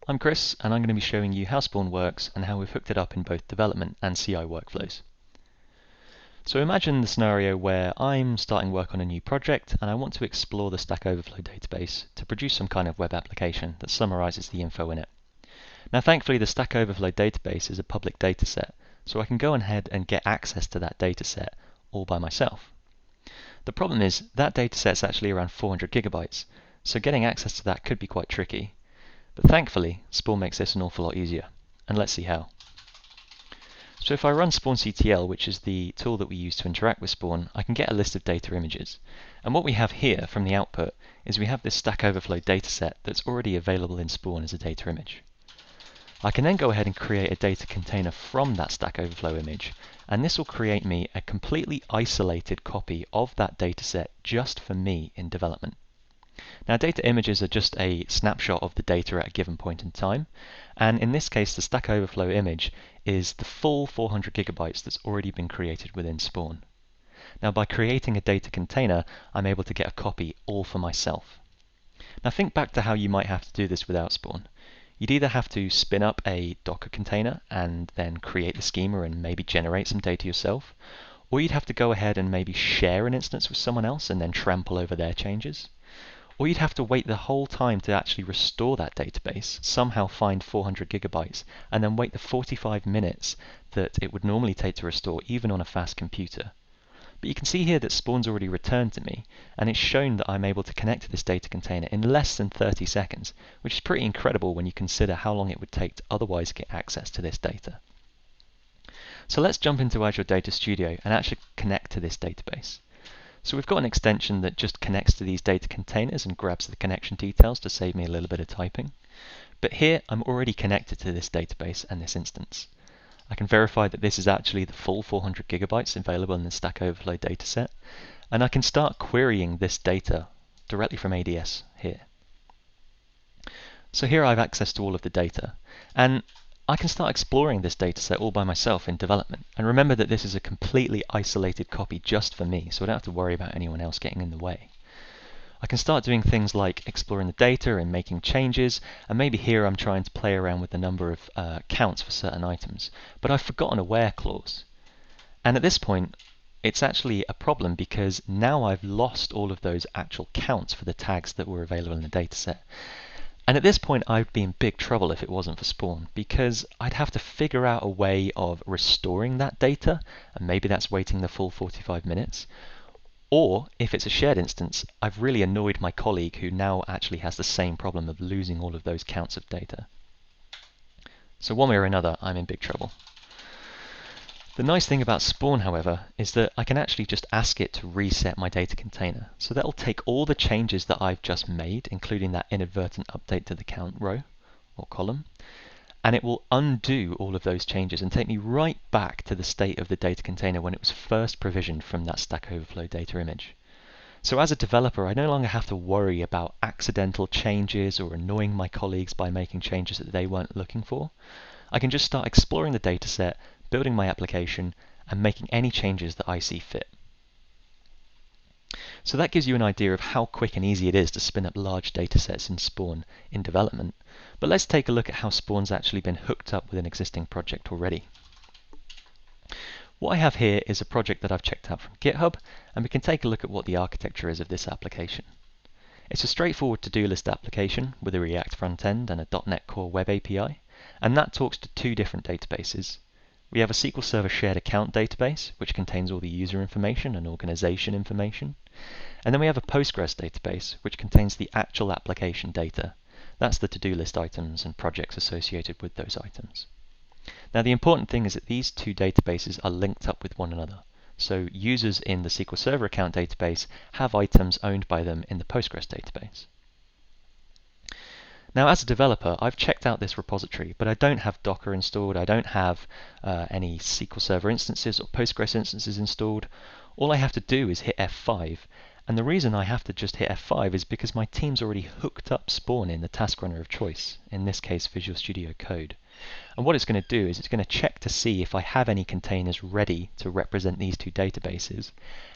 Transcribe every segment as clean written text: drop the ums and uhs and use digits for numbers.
I'm Chris, and I'm going to be showing you how Spawn works and how we've hooked it up in both development and CI workflows. So imagine the scenario where I'm starting work on a new project and I want to explore the Stack Overflow database to produce some kind of web application that summarizes the info in it. Now thankfully the Stack Overflow database is a public dataset, so I can go ahead and get access to that dataset all by myself. The problem is that dataset's actually around 400 gigabytes, so getting access to that could be quite tricky. But thankfully, Spawn makes this an awful lot easier, and let's see how. So if I run spawnctl, which is the tool that we use to interact with Spawn, I can get a list of data images. And what we have here from the output is we have this Stack Overflow dataset that's already available in Spawn as a data image. I can then go ahead and create a data container from that Stack Overflow image, and this will create me a completely isolated copy of that dataset just for me in development. Now data images are just a snapshot of the data at a given point in time, and in this case the Stack Overflow image is the full 400 gigabytes that's already been created within Spawn. Now by creating a data container, I'm able to get a copy all for myself. Now think back to how you might have to do this without Spawn. You'd either have to spin up a Docker container and then create the schema and maybe generate some data yourself, or you'd have to go ahead and maybe share an instance with someone else and then trample over their changes. Or you'd have to wait the whole time to actually restore that database, somehow find 400 gigabytes, and then wait the 45 minutes that it would normally take to restore even on a fast computer. But you can see here that Spawn's already returned to me, and it's shown that I'm able to connect to this data container in less than 30 seconds, which is pretty incredible when you consider how long it would take to otherwise get access to this data. So let's jump into Azure Data Studio and actually connect to this database. So we've got an extension that just connects to these data containers and grabs the connection details to save me a little bit of typing. But here I'm already connected to this database and this instance. I can verify that this is actually the full 400 gigabytes available in the Stack Overflow dataset, and I can start querying this data directly from ADS here. So here I have access to all of the data, and I can start exploring this dataset all by myself in development. And remember that this is a completely isolated copy just for me, so I don't have to worry about anyone else getting in the way. I can start doing things like exploring the data and making changes, and maybe here I'm trying to play around with the number of counts for certain items, but I've forgotten a where clause. And at this point, it's actually a problem because now I've lost all of those actual counts for the tags that were available in the dataset. And at this point I'd be in big trouble if it wasn't for Spawn, because I'd have to figure out a way of restoring that data, and maybe that's waiting the full 45 minutes. Or, if it's a shared instance, I've really annoyed my colleague who now actually has the same problem of losing all of those counts of data. So one way or another, I'm in big trouble. The nice thing about Spawn, however, is that I can actually just ask it to reset my data container. So that'll take all the changes that I've just made, including that inadvertent update to the count row or column, and it will undo all of those changes and take me right back to the state of the data container when it was first provisioned from that Stack Overflow data image. So as a developer, I no longer have to worry about accidental changes or annoying my colleagues by making changes that they weren't looking for. I can just start exploring the dataset, building my application, and making any changes that I see fit. So that gives you an idea of how quick and easy it is to spin up large datasets in Spawn in development. But let's take a look at how Spawn's actually been hooked up with an existing project already. What I have here is a project that I've checked out from GitHub, and we can take a look at what the architecture is of this application. It's a straightforward to-do list application with a React front end and a .NET Core Web API, and that talks to two different databases. We have a SQL Server shared account database, which contains all the user information and organization information. And then we have a Postgres database, which contains the actual application data. That's the to-do list items and projects associated with those items. Now the important thing is that these two databases are linked up with one another. So users in the SQL Server account database have items owned by them in the Postgres database. Now as a developer, I've checked out this repository, but I don't have Docker installed, I don't have any SQL Server instances or Postgres instances installed. All I have to do is hit F5, and the reason I have to just hit F5 is because my team's already hooked up Spawn in the task runner of choice, in this case Visual Studio Code. And what it's going to do is it's going to check to see if I have any containers ready to represent these two databases,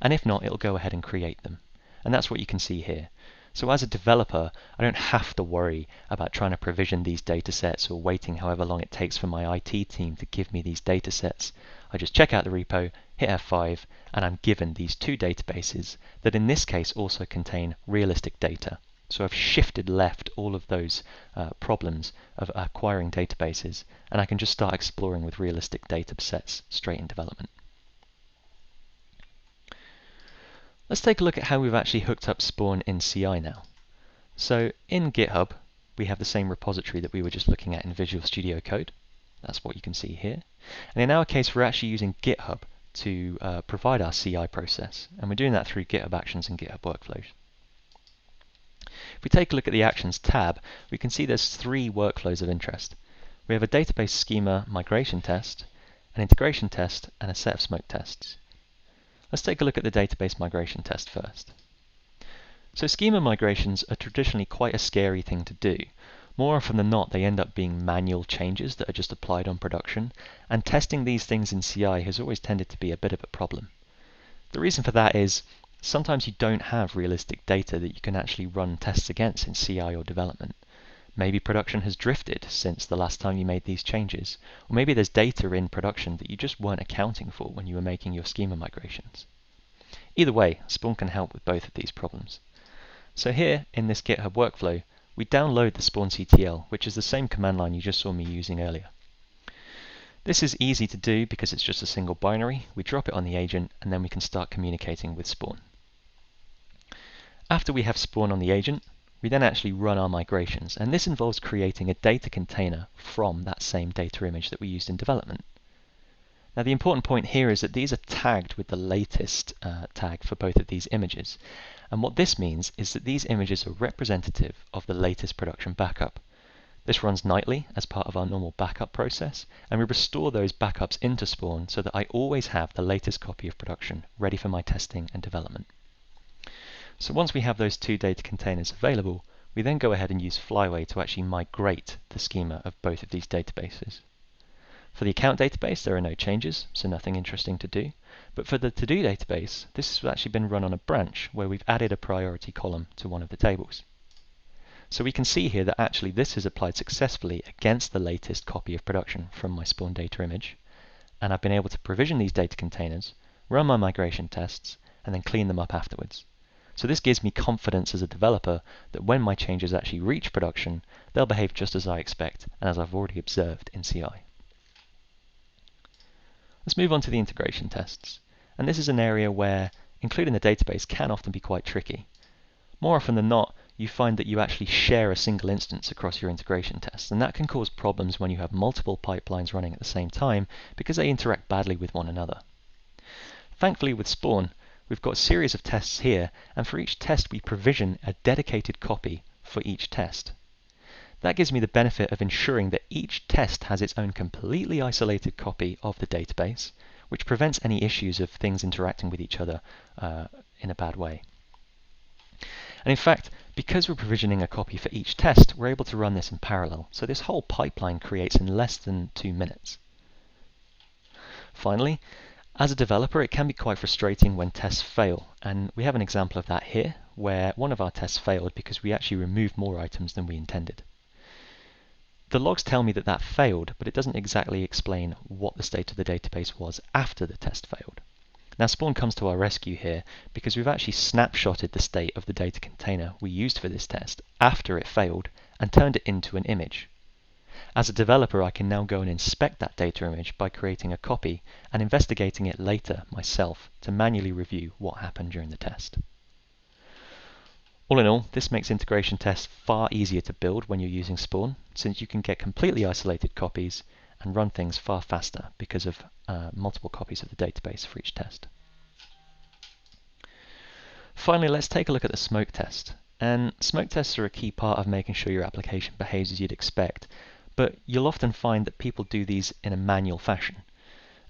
and if not, it'll go ahead and create them. And that's what you can see here. So as a developer, I don't have to worry about trying to provision these datasets or waiting however long it takes for my IT team to give me these datasets. I just check out the repo, hit F5, and I'm given these two databases that in this case also contain realistic data. So I've shifted left all of those problems of acquiring databases, and I can just start exploring with realistic data sets straight in development. Let's take a look at how we've actually hooked up Spawn in CI now. So in GitHub, we have the same repository that we were just looking at in Visual Studio Code. That's what you can see here. And in our case, we're actually using GitHub to provide our CI process. And we're doing that through GitHub Actions and GitHub Workflows. If we take a look at the Actions tab, we can see there's three workflows of interest. We have a database schema migration test, an integration test, and a set of smoke tests. Let's take a look at the database migration test first. So schema migrations are traditionally quite a scary thing to do. More often than not, they end up being manual changes that are just applied on production, and testing these things in CI has always tended to be a bit of a problem. The reason for that is sometimes you don't have realistic data that you can actually run tests against in CI or development. Maybe production has drifted since the last time you made these changes, or maybe there's data in production that you just weren't accounting for when you were making your schema migrations. Either way, Spawn can help with both of these problems. So here, in this GitHub workflow, we download the spawnCTL, which is the same command line you just saw me using earlier. This is easy to do because it's just a single binary. We drop it on the agent, and then we can start communicating with Spawn. After we have Spawn on the agent, we then actually run our migrations, and this involves creating a data container from that same data image that we used in development. Now the important point here is that these are tagged with the latest tag for both of these images. And what this means is that these images are representative of the latest production backup. This runs nightly as part of our normal backup process, and we restore those backups into Spawn so that I always have the latest copy of production ready for my testing and development. So once we have those two data containers available, we then go ahead and use Flyway to actually migrate the schema of both of these databases. For the account database, there are no changes, so nothing interesting to do. But for the to-do database, this has actually been run on a branch where we've added a priority column to one of the tables. So we can see here that actually this is applied successfully against the latest copy of production from my Spawn data image, and I've been able to provision these data containers, run my migration tests, and then clean them up afterwards. So this gives me confidence as a developer that when my changes actually reach production, they'll behave just as I expect and as I've already observed in CI. Let's move on to the integration tests. And this is an area where including the database can often be quite tricky. More often than not, you find that you actually share a single instance across your integration tests, and that can cause problems when you have multiple pipelines running at the same time because they interact badly with one another. Thankfully with Spawn, we've got a series of tests here, and for each test we provision a dedicated copy for each test. That gives me the benefit of ensuring that each test has its own completely isolated copy of the database, which prevents any issues of things interacting with each other in a bad way. And in fact, because we're provisioning a copy for each test, we're able to run this in parallel. So this whole pipeline creates in less than 2 minutes. Finally, as a developer, it can be quite frustrating when tests fail. And we have an example of that here, where one of our tests failed because we actually removed more items than we intended. The logs tell me that that failed, but it doesn't exactly explain what the state of the database was after the test failed. Now Spawn comes to our rescue here because we've actually snapshotted the state of the data container we used for this test after it failed and turned it into an image. As a developer, I can now go and inspect that data image by creating a copy and investigating it later myself to manually review what happened during the test. All in all, this makes integration tests far easier to build when you're using Spawn, since you can get completely isolated copies and run things far faster because of multiple copies of the database for each test. Finally, let's take a look at the smoke test. And smoke tests are a key part of making sure your application behaves as you'd expect, but you'll often find that people do these in a manual fashion.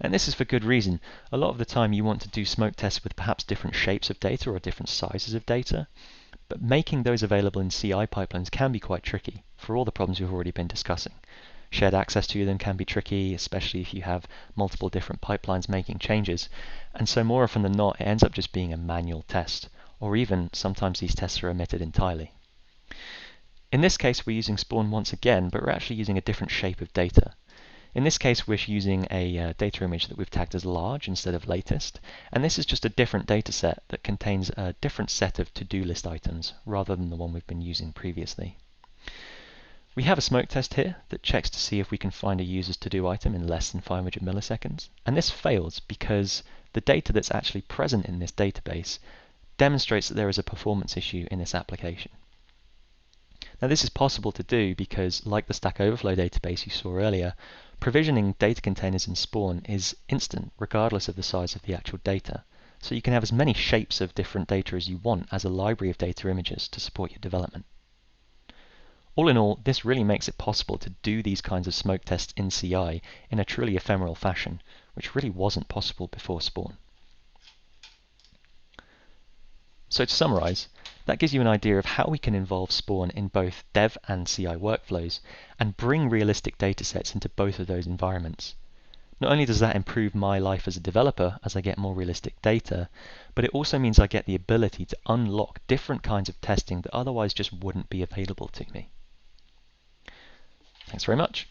And this is for good reason. A lot of the time you want to do smoke tests with perhaps different shapes of data or different sizes of data, but making those available in CI pipelines can be quite tricky for all the problems we've already been discussing. Shared access to them can be tricky, especially if you have multiple different pipelines making changes, and so more often than not it ends up just being a manual test, or even sometimes these tests are omitted entirely. In this case, we're using Spawn once again, but we're actually using a different shape of data. In this case, we're using a data image that we've tagged as large instead of latest, and this is just a different data set that contains a different set of to-do list items rather than the one we've been using previously. We have a smoke test here that checks to see if we can find a user's to-do item in less than 500 milliseconds, and this fails because the data that's actually present in this database demonstrates that there is a performance issue in this application. Now this is possible to do because, like the Stack Overflow database you saw earlier, provisioning data containers in Spawn is instant regardless of the size of the actual data. So you can have as many shapes of different data as you want as a library of data images to support your development. All in all, this really makes it possible to do these kinds of smoke tests in CI in a truly ephemeral fashion, which really wasn't possible before Spawn. So to summarize, that gives you an idea of how we can involve Spawn in both dev and CI workflows and bring realistic datasets into both of those environments. Not only does that improve my life as a developer as I get more realistic data, but it also means I get the ability to unlock different kinds of testing that otherwise just wouldn't be available to me. Thanks very much.